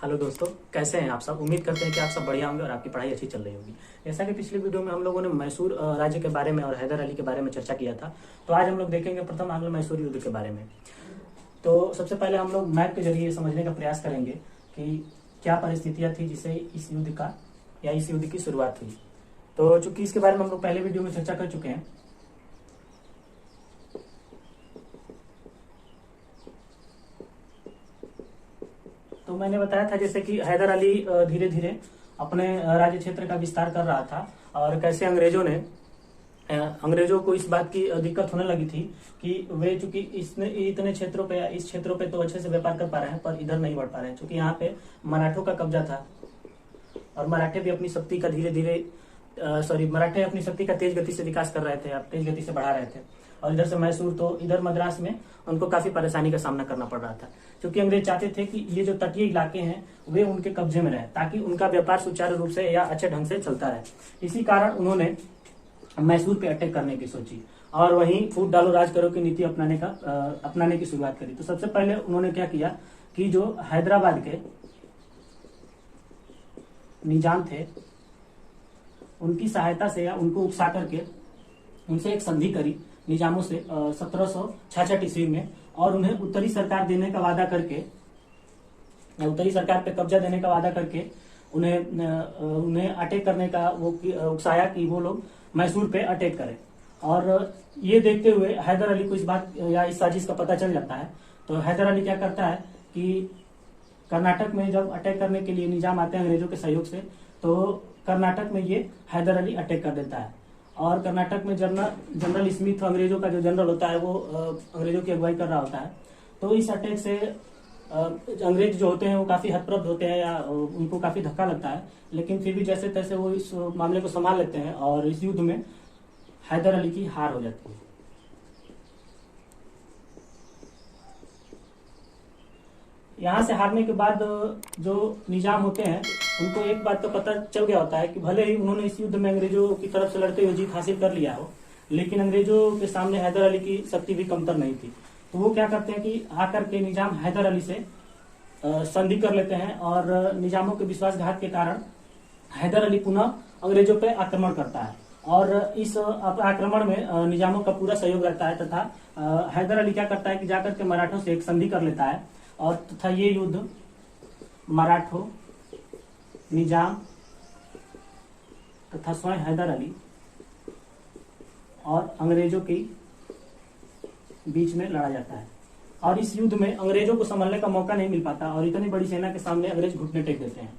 Hello दोस्तों, कैसे हैं आप सब। उम्मीद करते हैं कि आप सब बढ़िया होंगे और आपकी पढ़ाई अच्छी चल रही होगी। जैसा कि पिछले वीडियो में हम लोगों ने मैसूर राज्य के बारे में और हैदर अली के बारे में चर्चा किया था, तो आज हम लोग देखेंगे प्रथम आंग्ल मैसूर युद्ध के बारे में। तो सबसे पहले हम लोग मैप के जरिए समझने का प्रयास करेंगे कि क्या परिस्थितियां थी जिससे इस युद्ध का या इस युद्ध की शुरुआत हुई। तो चूंकि इसके बारे में हम लोग पहले वीडियो में चर्चा कर चुके हैं, तो मैंने बताया था जैसे कि हैदर अली धीरे धीरे अपने राज्य क्षेत्र का विस्तार कर रहा था और कैसे अंग्रेजों को इस बात की दिक्कत होने लगी थी कि वे चूंकि इतने क्षेत्रों पे या इस क्षेत्रों पे तो अच्छे से व्यापार कर पा रहे हैं पर इधर नहीं बढ़ पा रहे हैं, क्योंकि यहाँ पे मराठों का कब्जा था और मराठे भी अपनी शक्ति का मराठे अपनी शक्ति का तेज गति से विकास कर रहे थे, तेज गति से बढ़ा रहे थे। और इधर से मैसूर, तो इधर मद्रास में उनको काफी परेशानी का सामना करना पड़ रहा था, क्योंकि अंग्रेज चाहते थे कि ये जो तटीय इलाके हैं वे उनके कब्जे में रहे ताकि उनका व्यापार सुचारू रूप से या अच्छे ढंग से चलता रहे। इसी कारण उन्होंने मैसूर पे अटैक करने की सोची और वहीं फूट डालो राज करो की नीति अपनाने की शुरुआत करी। तो सबसे पहले उन्होंने क्या किया कि जो हैदराबाद के निजाम थे उनकी सहायता से या उनको उकसा करके उनसे एक संधि करी निजामों से 1766 ईस्वी में, और उन्हें उत्तरी सरकार देने का वादा करके, उत्तरी सरकार पे कब्जा देने का वादा करके उन्हें अटैक करने का वो उकसाया कि वो लोग मैसूर पे अटैक करें। और ये देखते हुए हैदर अली को इस बात या इस साजिश का पता चल जाता है। तो हैदर अली क्या करता है कि कर्नाटक में जब अटैक करने के लिए निजाम आते हैं अंग्रेजों के सहयोग से, तो कर्नाटक में ये हैदर अली अटैक कर देता है। और कर्नाटक में जनरल स्मिथ, अंग्रेजों का जो जनरल होता है, वो अंग्रेजों की अगुवाई कर रहा होता है। तो इस अटैक से अंग्रेज जो होते हैं वो काफी हतप्रभ होते हैं या उनको काफी धक्का लगता है, लेकिन फिर भी जैसे तैसे वो इस मामले को संभाल लेते हैं और इस युद्ध में हैदर अली की हार हो जाती है। यहाँ से हारने के बाद जो निजाम होते हैं उनको एक बात तो पता चल गया होता है कि भले ही उन्होंने इस युद्ध में अंग्रेजों की तरफ से लड़ते हुए जीत हासिल कर लिया हो, लेकिन अंग्रेजों के सामने हैदर अली की शक्ति भी कमतर नहीं थी। तो वो क्या करते हैं कि आकर के निजाम हैदर अली से संधि कर लेते हैं और निजामों के विश्वासघात के कारण हैदर अली पुनः अंग्रेजों पे आक्रमण करता है और इस आक्रमण में निजामों का पूरा सहयोग रहता है। तथा हैदर अली क्या करता है कि जाकर के मराठों से एक संधि कर लेता है और तथा ये युद्ध मराठों, निजाम तथा स्वयं हैदर अली और अंग्रेजों के बीच में लड़ा जाता है। और इस युद्ध में अंग्रेजों को संभलने का मौका नहीं मिल पाता और इतनी बड़ी सेना के सामने अंग्रेज घुटने टेक देते हैं।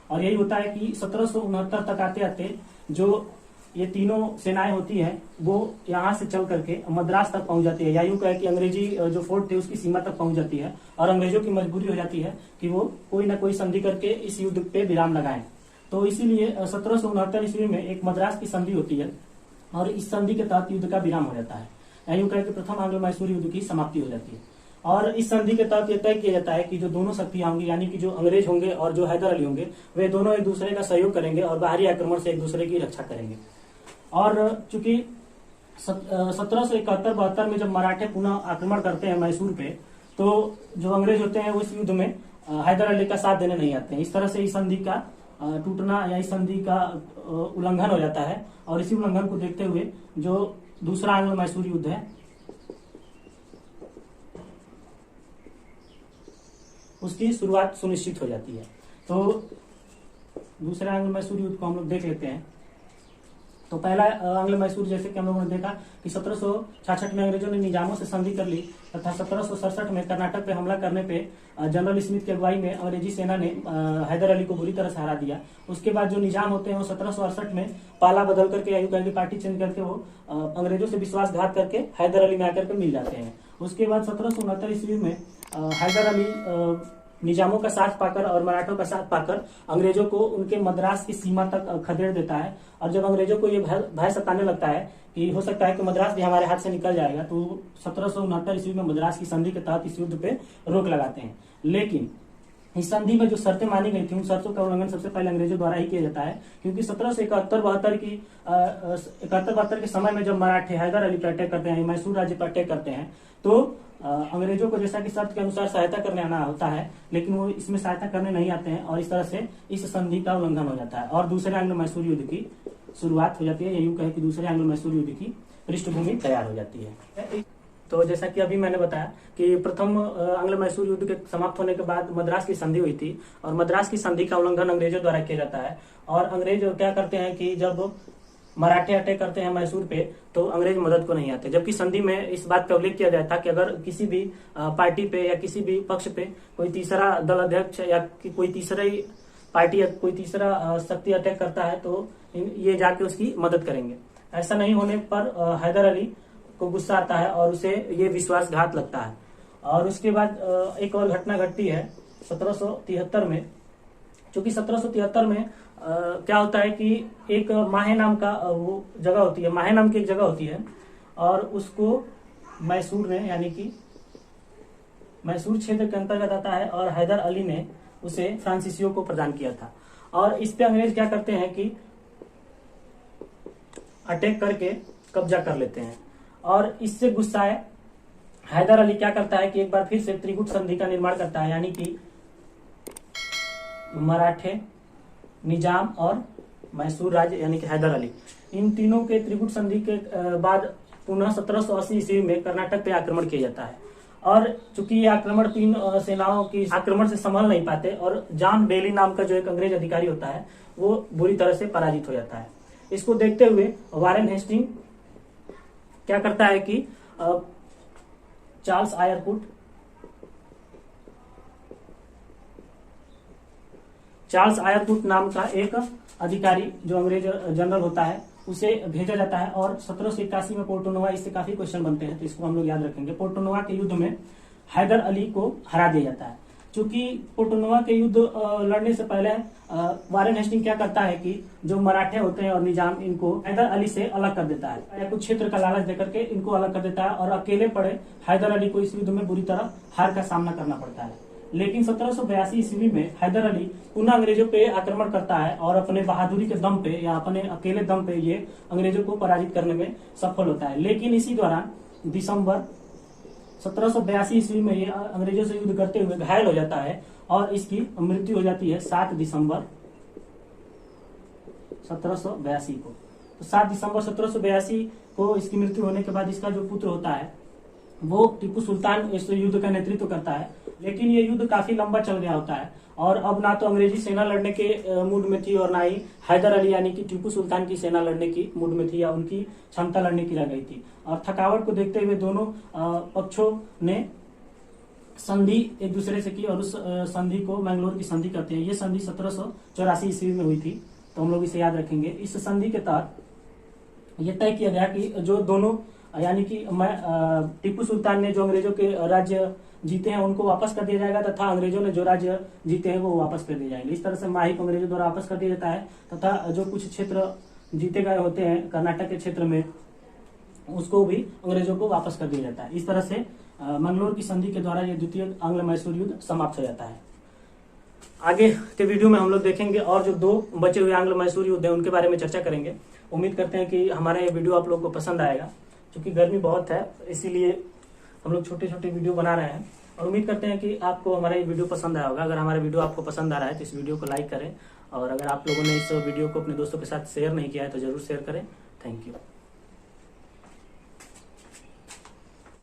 और यही होता है कि 1769 तक आते आते जो ये तीनों सेनाएं होती हैं वो यहाँ से चल करके मद्रास तक पहुंच जाती है, या यूं कहे कि अंग्रेजी जो फोर्ट थे उसकी सीमा तक पहुंच जाती है और अंग्रेजों की मजबूरी हो जाती है कि वो कोई ना कोई संधि करके इस युद्ध पे विराम लगाएं। तो इसीलिए 1769 ईस्वी में एक मद्रास की संधि होती है और इस संधि के तहत युद्ध का विराम हो जाता है, या यूं कहे कि प्रथम आंग्ल मैसूर युद्ध की समाप्ति हो जाती है। और इस संधि के तहत यह तय किया जाता है कि जो दोनों शक्तियां होंगी, यानी कि जो अंग्रेज होंगे और जो हैदर अली होंगे, वे दोनों एक दूसरे का सहयोग करेंगे और बाहरी आक्रमण से एक दूसरे की रक्षा करेंगे। और चूंकि 1771-72 में जब मराठे पुनः आक्रमण करते हैं मैसूर पे, तो जो अंग्रेज होते हैं वो इस युद्ध में हैदर अली का साथ देने नहीं आते हैं। इस तरह से इस संधि का टूटना या इस संधि का उल्लंघन हो जाता है और इसी उल्लंघन को देखते हुए जो दूसरा आंग्ल मैसूर युद्ध है उसकी शुरुआत सुनिश्चित हो जाती है। तो दूसरे आंग्ल मैसूर युद्ध को हम लोग देख लेते हैं। तो पहला आंग्ल मैसूर, जैसे कि हम लोगों ने देखा कि 1766 में अंग्रेजों ने निजामों से संधि कर ली तथा 1767 में कर्नाटक पे हमला करने पे जनरल स्मिथ की अगुवाई में अंग्रेजी सेना ने हैदर अली को बुरी तरह से हरा दिया। उसके बाद जो निजाम होते हैं वो 1768 में पाला बदल करके या पार्टी चेंज करके वो अंग्रेजों से विश्वासघात करके हैदर अली में आकर के मिल जाते हैं। उसके बाद 1769 ईस्वी में हैदर अली निजामों का साथ पाकर और मराठों का साथ पाकर अंग्रेजों को उनके मद्रास की सीमा तक खदेड़ देता है। और जब अंग्रेजों को ये भय सताने लगता है कि हो सकता है कि मद्रास भी हमारे हाथ से निकल जाएगा, तो 1769 ईस्वी में मद्रास की संधि के तहत इस युद्ध पे रोक लगाते हैं। लेकिन इस संधि में जो शर्तें मानी गई थी उन शर्तों का उल्लंघन सबसे पहले अंग्रेजों द्वारा ही किया जाता है, क्योंकि 1771-72 के समय में जब मराठे हैदर अली पर अटैक करते हैं, मैसूर राज्य पर अटैक करते हैं, तो अंग्रेजों को जैसा कि शर्त के अनुसार सहायता करने आना होता है, लेकिन वो इसमें सहायता करने नहीं आते हैं और इस तरह से इस संधि का उल्लंघन हो जाता है और दूसरे एंग्लो मैसूर युद्ध की शुरुआत हो जाती है, या यूं कहे कि दूसरे एंग्लो मैसूर युद्ध की पृष्ठभूमि तैयार हो जाती है। तो जैसा कि अभी मैंने बताया कि प्रथम आंग्ल मैसूर युद्ध के समाप्त होने के बाद मद्रास की संधि हुई थी और मद्रास की संधि का उल्लंघन अंग्रेजों द्वारा किया जाता है। और अंग्रेज क्या करते हैं कि जब मराठे अटैक करते हैं मैसूर पे तो अंग्रेज मदद को नहीं आते, जबकि संधि में इस बात का उल्लेख किया गया था कि अगर किसी भी पार्टी पे या किसी भी पक्ष पे कोई तीसरा दल अध्यक्ष या कोई तीसरा पार्टी या कोई तीसरा शक्ति अटैक करता है तो ये जाके उसकी मदद करेंगे। ऐसा नहीं होने पर हैदर अली को गुस्सा आता है और उसे ये विश्वासघात लगता है। और उसके बाद एक और घटना घटती है 1773 में, क्योंकि 1773 में क्या होता है कि एक माहे नाम का वो जगह होती है, माहे नाम की एक जगह होती है और उसको मैसूर ने यानी कि मैसूर क्षेत्र के अंतर्गत आता है और हैदर अली ने उसे फ्रांसीसियों को प्रदान किया था। और इस पे अंग्रेज क्या करते हैं कि अटैक करके कब्जा कर लेते हैं और इससे गुस्साए हैदर अली क्या करता है कि एक बार फिर से त्रिकूट संधि का निर्माण करता है, यानी कि मराठे, निजाम और मैसूर राज्य यानी कि हैदर अली, इन तीनों के त्रिकूट संधि के बाद पुनः 1780 ईस्वी में कर्नाटक पे आक्रमण किया जाता है। और चूंकि ये आक्रमण तीन सेनाओं की आक्रमण से संभल नहीं पाते और जॉन बेली नाम का जो एक अंग्रेज अधिकारी होता है वो बुरी तरह से पराजित हो जाता है। इसको देखते हुए वारेन हेस्टिंग क्या करता है कि चार्ल्स आयरकुट नाम का एक अधिकारी जो अंग्रेज जनरल होता है उसे भेजा जाता है और 1781 में पोर्टोनोवा, इससे काफी क्वेश्चन बनते हैं तो इसको हम लोग याद रखेंगे। पोर्टोनोवा के युद्ध में हैदर अली को हरा दिया जाता है। चूंकि पोर्टोनोवा के युद्ध लड़ने से पहले वारेन हेस्टिंग क्या करता है कि जो मराठे होते हैं और निजाम, इनको हैदर अली से अलग कर देता है या कुछ क्षेत्र का लालच देकर के इनको अलग कर देता है और अकेले पड़े हैदर अली को इस युद्ध में बुरी तरह हार का सामना करना पड़ता है। लेकिन 1782 ईस्वी में हैदर अली पुनः अंग्रेजों पे आक्रमण करता है और अपने बहादुरी के दम पे या अपने अकेले दम पे ये अंग्रेजों को पराजित करने में सफल होता है। लेकिन इसी दौरान दिसंबर 1782 ईस्वी में ये अंग्रेजों से युद्ध करते हुए घायल हो जाता है और इसकी मृत्यु हो जाती है 7 दिसंबर 1782 को। तो 7 दिसंबर 1782 को इसकी मृत्यु होने के बाद इसका जो पुत्र होता है वो टीपू सुल्तान इस युद्ध का नेतृत्व करता है। लेकिन ये युद्ध काफी लंबा चल गया होता है और अब ना तो अंग्रेजी सेना लड़ने के मूड में थी और ना ही हैदर अली यानी कि टीपू सुल्तान की सेना लड़ने की मूड में थी या उनकी क्षमता लड़ने की रह गई थी। और थकावट को देखते हुए दोनों पक्षों ने संधि एक दूसरे से की और उस संधि को मैंगलोर की संधि कहते हैं। ये संधि 1784 ईस्वी में हुई थी, तो हम लोग इसे याद रखेंगे। इस संधि के तहत यह तय किया गया कि जो दोनों यानी कि टीपू सुल्तान ने जो अंग्रेजों के राज्य जीते हैं उनको वापस कर दिया जाएगा तथा अंग्रेजों ने जो राज्य जीते हैं वो वापस कर दिए जाएंगे। इस तरह से माही को अंग्रेजों द्वारा वापस कर दिया जाता है तथा जो कुछ क्षेत्र जीते गए होते हैं कर्नाटक के क्षेत्र में उसको भी अंग्रेजों को वापस कर दिया जाता है। इस तरह से मंगलोर की संधि के द्वारा ये द्वितीय आंग्ल मैसूर युद्ध समाप्त हो जाता है। आगे के वीडियो में हम लोग देखेंगे और जो 2 बचे हुए आंग्ल मैसूर युद्ध है उनके बारे में चर्चा करेंगे। उम्मीद करते हैं कि हमारा ये वीडियो आप लोग को पसंद आएगा। क्योंकि गर्मी बहुत है इसीलिए हम लोग छोटे छोटे वीडियो बना रहे हैं और उम्मीद करते हैं कि आपको हमारा ये वीडियो पसंद आया होगा। अगर हमारा वीडियो आपको पसंद आ रहा है तो इस वीडियो को लाइक करें और अगर आप लोगों ने इस वीडियो को अपने दोस्तों के साथ शेयर नहीं किया है तो जरूर शेयर करें। Thank you.